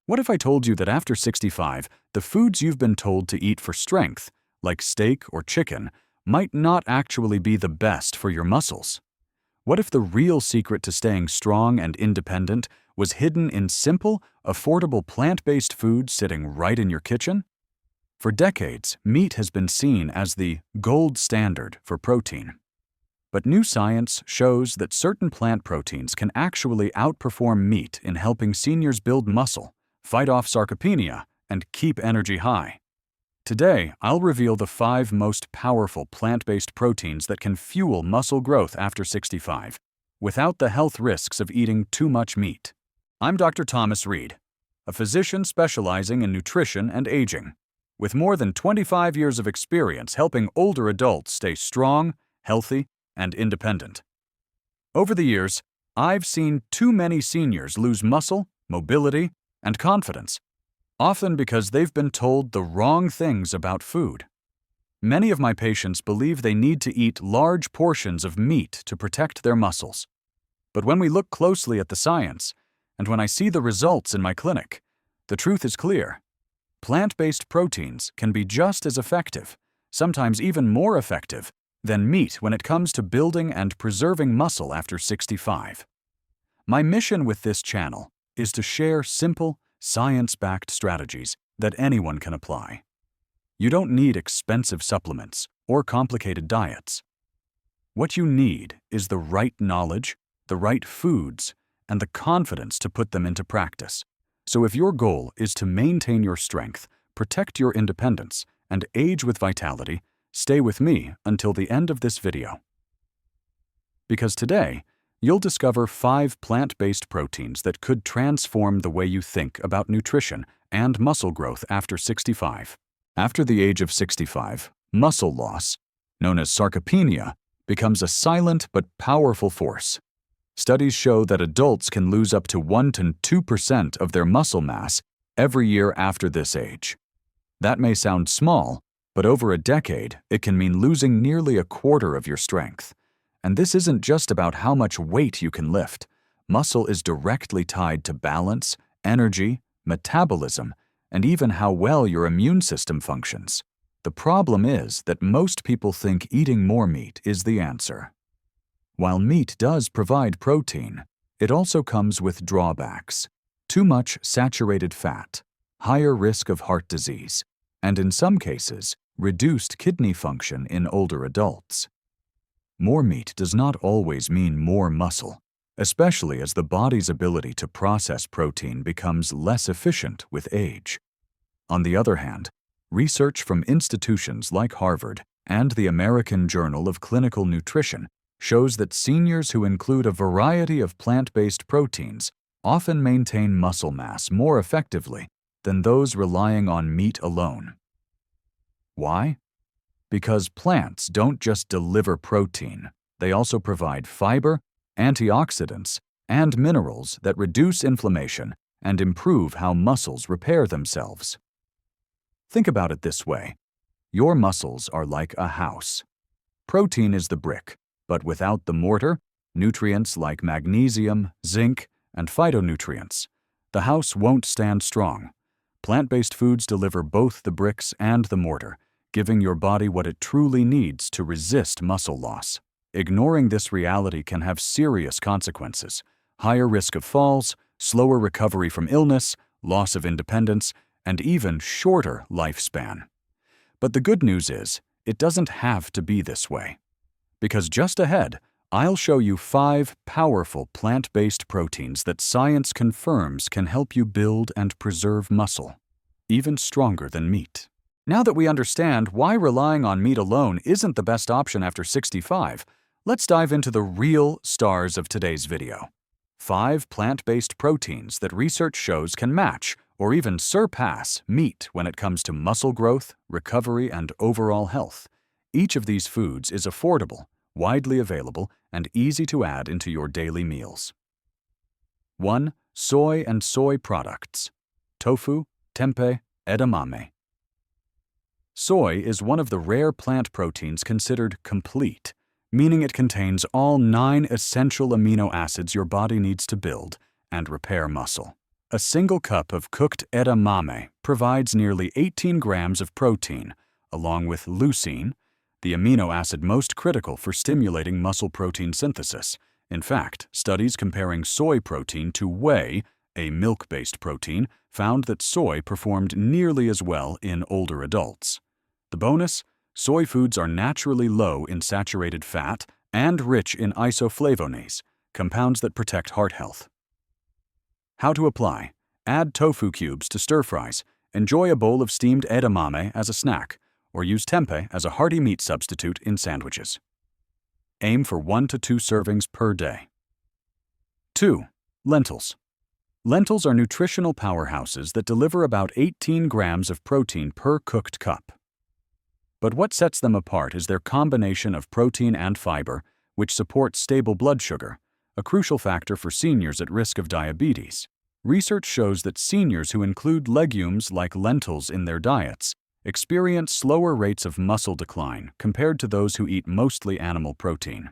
What if I told you that after 65, the foods you've been told to eat for strength, like steak or chicken, might not actually be the best for your muscles? What if the real secret to staying strong and independent was hidden in simple, affordable plant-based foods sitting right in your kitchen? For decades, meat has been seen as the gold standard for protein. But new science shows that certain plant proteins can actually outperform meat in helping seniors build muscle, fight off sarcopenia, and keep energy high. Today, I'll reveal the 5 most powerful plant-based proteins that can fuel muscle growth after 65, without the health risks of eating too much meat. I'm Dr. Thomas Reed, a physician specializing in nutrition and aging, with more than 25 years of experience helping older adults stay strong, healthy, and independent. Over the years, I've seen too many seniors lose muscle, mobility, and confidence, often because they've been told the wrong things about food. Many of my patients believe they need to eat large portions of meat to protect their muscles. But when we look closely at the science, and when I see the results in my clinic, the truth is clear. Plant-based proteins can be just as effective, sometimes even more effective, than meat when it comes to building and preserving muscle after 65. My mission with this channel is to share simple, science-backed strategies that anyone can apply. You don't need expensive supplements or complicated diets. What you need is the right knowledge, the right foods, and the confidence to put them into practice. So if your goal is to maintain your strength, protect your independence, and age with vitality, stay with me until the end of this video. Because today, you'll discover 5 plant-based proteins that could transform the way you think about nutrition and muscle growth after 65. After the age of 65, muscle loss, known as sarcopenia, becomes a silent but powerful force. Studies show that adults can lose up to 1 to 2% of their muscle mass every year after this age. That may sound small, but over a decade, it can mean losing nearly 1/4 of your strength. And this isn't just about how much weight you can lift. Muscle is directly tied to balance, energy, metabolism, and even how well your immune system functions. The problem is that most people think eating more meat is the answer. While meat does provide protein, it also comes with drawbacks: too much saturated fat, higher risk of heart disease, and in some cases, reduced kidney function in older adults. More meat does not always mean more muscle, especially as the body's ability to process protein becomes less efficient with age. On the other hand, research from institutions like Harvard and the American Journal of Clinical Nutrition shows that seniors who include a variety of plant-based proteins often maintain muscle mass more effectively than those relying on meat alone. Why? Because plants don't just deliver protein, they also provide fiber, antioxidants, and minerals that reduce inflammation and improve how muscles repair themselves. Think about it this way. Your muscles are like a house. Protein is the brick, but without the mortar, nutrients like magnesium, zinc, and phytonutrients, the house won't stand strong. Plant-based foods deliver both the bricks and the mortar, giving your body what it truly needs to resist muscle loss. Ignoring this reality can have serious consequences: higher risk of falls, slower recovery from illness, loss of independence, and even shorter lifespan. But the good news is, it doesn't have to be this way. Because just ahead, I'll show you 5 powerful plant-based proteins that science confirms can help you build and preserve muscle, even stronger than meat. Now that we understand why relying on meat alone isn't the best option after 65, let's dive into the real stars of today's video. 5 plant-based proteins that research shows can match or even surpass meat when it comes to muscle growth, recovery, and overall health. Each of these foods is affordable, widely available, and easy to add into your daily meals. 1. Soy and soy products: tofu, tempeh, edamame. Soy is one of the rare plant proteins considered complete, meaning it contains all 9 essential amino acids your body needs to build and repair muscle. A single cup of cooked edamame provides nearly 18 grams of protein, along with leucine, the amino acid most critical for stimulating muscle protein synthesis. In fact, studies comparing soy protein to whey, a milk-based protein, found that soy performed nearly as well in older adults. The bonus? Soy foods are naturally low in saturated fat and rich in isoflavones, compounds that protect heart health. How to apply? Add tofu cubes to stir-fries. Enjoy a bowl of steamed edamame as a snack, or use tempeh as a hearty meat substitute in sandwiches. Aim for 1 to 2 servings per day. 2. Lentils. Lentils are nutritional powerhouses that deliver about 18 grams of protein per cooked cup. But what sets them apart is their combination of protein and fiber, which supports stable blood sugar, a crucial factor for seniors at risk of diabetes. Research shows that seniors who include legumes like lentils in their diets experience slower rates of muscle decline compared to those who eat mostly animal protein.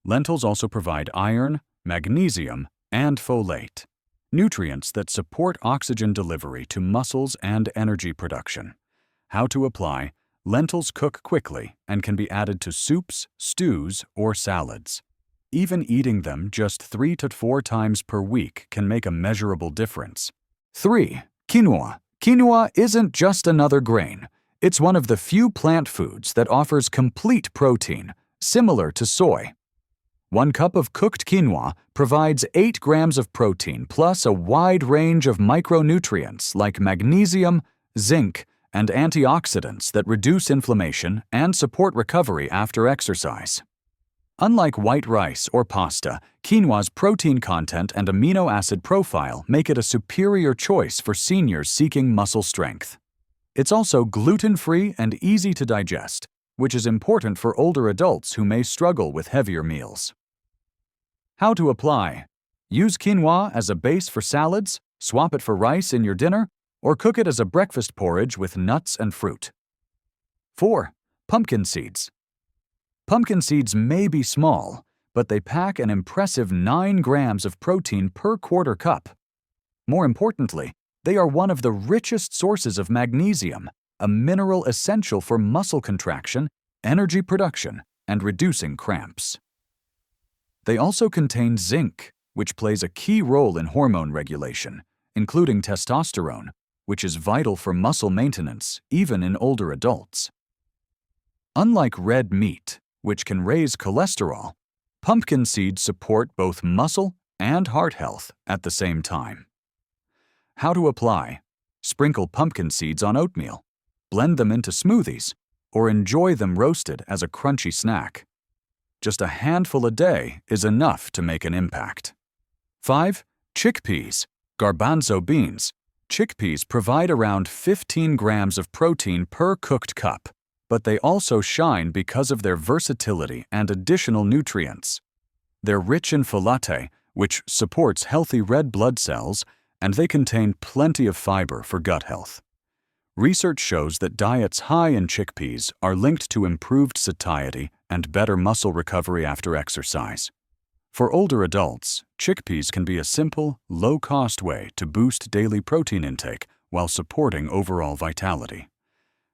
Lentils also provide iron, magnesium, and folate, nutrients that support oxygen delivery to muscles and energy production. How to apply? Lentils cook quickly and can be added to soups, stews, or salads. Even eating them just 3 to 4 times per week can make a measurable difference. 3. Quinoa. Quinoa isn't just another grain. It's one of the few plant foods that offers complete protein, similar to soy. 1 cup of cooked quinoa provides 8 grams of protein plus a wide range of micronutrients like magnesium, zinc, and antioxidants that reduce inflammation and support recovery after exercise. Unlike white rice or pasta, quinoa's protein content and amino acid profile make it a superior choice for seniors seeking muscle strength. It's also gluten-free and easy to digest, which is important for older adults who may struggle with heavier meals. How to apply? Use quinoa as a base for salads, swap it for rice in your dinner, or cook it as a breakfast porridge with nuts and fruit. 4. Pumpkin seeds. Pumpkin seeds may be small, but they pack an impressive 9 grams of protein per quarter cup. More importantly, they are one of the richest sources of magnesium, a mineral essential for muscle contraction, energy production, and reducing cramps. They also contain zinc, which plays a key role in hormone regulation, including testosterone, which is vital for muscle maintenance even in older adults. Unlike red meat, which can raise cholesterol, pumpkin seeds support both muscle and heart health at the same time. How to apply? Sprinkle pumpkin seeds on oatmeal, blend them into smoothies, or enjoy them roasted as a crunchy snack. Just a handful a day is enough to make an impact. 5. Chickpeas. Garbanzo beans. Chickpeas provide around 15 grams of protein per cooked cup, but they also shine because of their versatility and additional nutrients. They're rich in folate, which supports healthy red blood cells, and they contain plenty of fiber for gut health. Research shows that diets high in chickpeas are linked to improved satiety and better muscle recovery after exercise. For older adults, chickpeas can be a simple, low-cost way to boost daily protein intake while supporting overall vitality.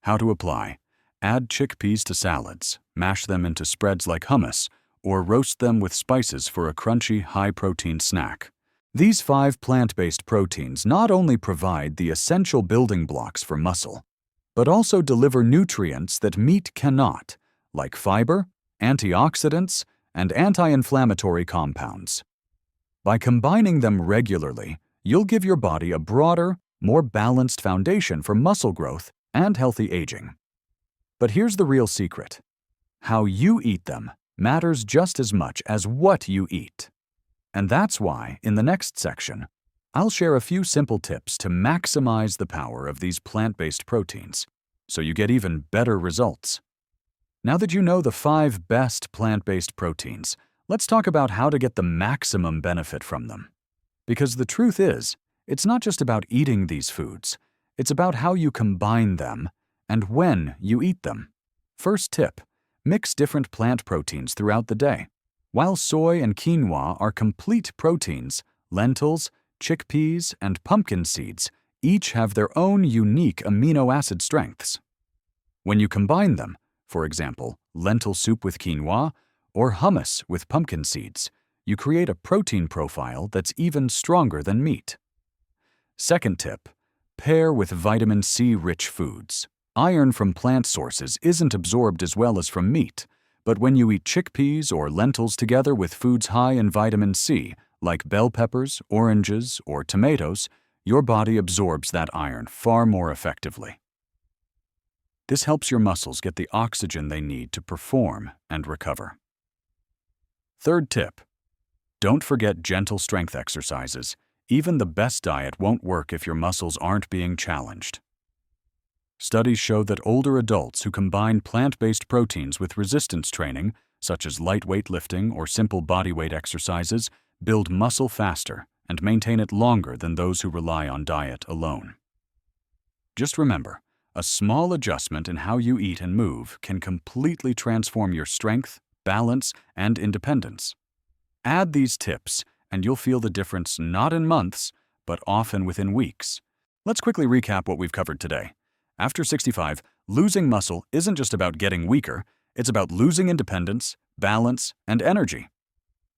How to apply? Add chickpeas to salads, mash them into spreads like hummus, or roast them with spices for a crunchy, high-protein snack. These 5 plant-based proteins not only provide the essential building blocks for muscle, but also deliver nutrients that meat cannot, like fiber, antioxidants, and anti-inflammatory compounds. By combining them regularly, you'll give your body a broader, more balanced foundation for muscle growth and healthy aging. But here's the real secret. How you eat them matters just as much as what you eat. And that's why, in the next section, I'll share a few simple tips to maximize the power of these plant-based proteins, so you get even better results. Now that you know the 5 best plant-based proteins, let's talk about how to get the maximum benefit from them. Because the truth is, it's not just about eating these foods, it's about how you combine them and when you eat them. First tip, mix different plant proteins throughout the day. While soy and quinoa are complete proteins, lentils, chickpeas, and pumpkin seeds each have their own unique amino acid strengths. When you combine them, for example, lentil soup with quinoa or hummus with pumpkin seeds, you create a protein profile that's even stronger than meat. Second tip, pair with vitamin C-rich foods. Iron from plant sources isn't absorbed as well as from meat, but when you eat chickpeas or lentils together with foods high in vitamin C, like bell peppers, oranges, or tomatoes, your body absorbs that iron far more effectively. This helps your muscles get the oxygen they need to perform and recover. Third tip, don't forget gentle strength exercises. Even the best diet won't work if your muscles aren't being challenged. Studies show that older adults who combine plant-based proteins with resistance training, such as lightweight lifting or simple bodyweight exercises, build muscle faster and maintain it longer than those who rely on diet alone. Just remember, a small adjustment in how you eat and move can completely transform your strength, balance, and independence. Add these tips, and you'll feel the difference not in months, but often within weeks. Let's quickly recap what we've covered today. After 65, losing muscle isn't just about getting weaker, it's about losing independence, balance, and energy.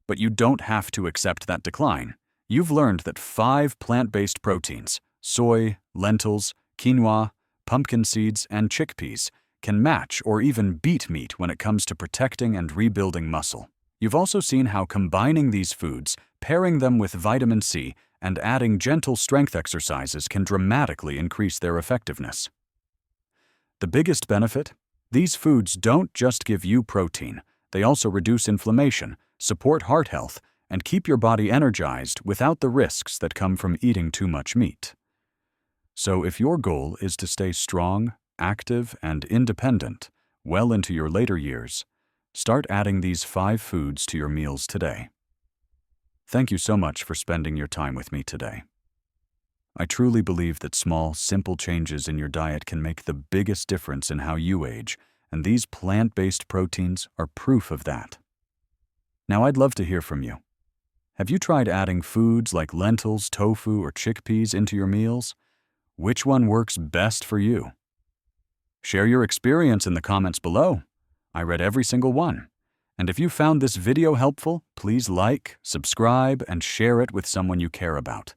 But you don't have to accept that decline. You've learned that 5 plant-based proteins, soy, lentils, quinoa, pumpkin seeds, and chickpeas, can match or even beat meat when it comes to protecting and rebuilding muscle. You've also seen how combining these foods, pairing them with vitamin C, and adding gentle strength exercises can dramatically increase their effectiveness. The biggest benefit? These foods don't just give you protein, they also reduce inflammation, support heart health, and keep your body energized without the risks that come from eating too much meat. So if your goal is to stay strong, active, and independent well into your later years, start adding these 5 foods to your meals today. Thank you so much for spending your time with me today. I truly believe that small, simple changes in your diet can make the biggest difference in how you age, and these plant-based proteins are proof of that. Now, I'd love to hear from you. Have you tried adding foods like lentils, tofu, or chickpeas into your meals? Which one works best for you? Share your experience in the comments below. I read every single one. And if you found this video helpful, please like, subscribe, and share it with someone you care about.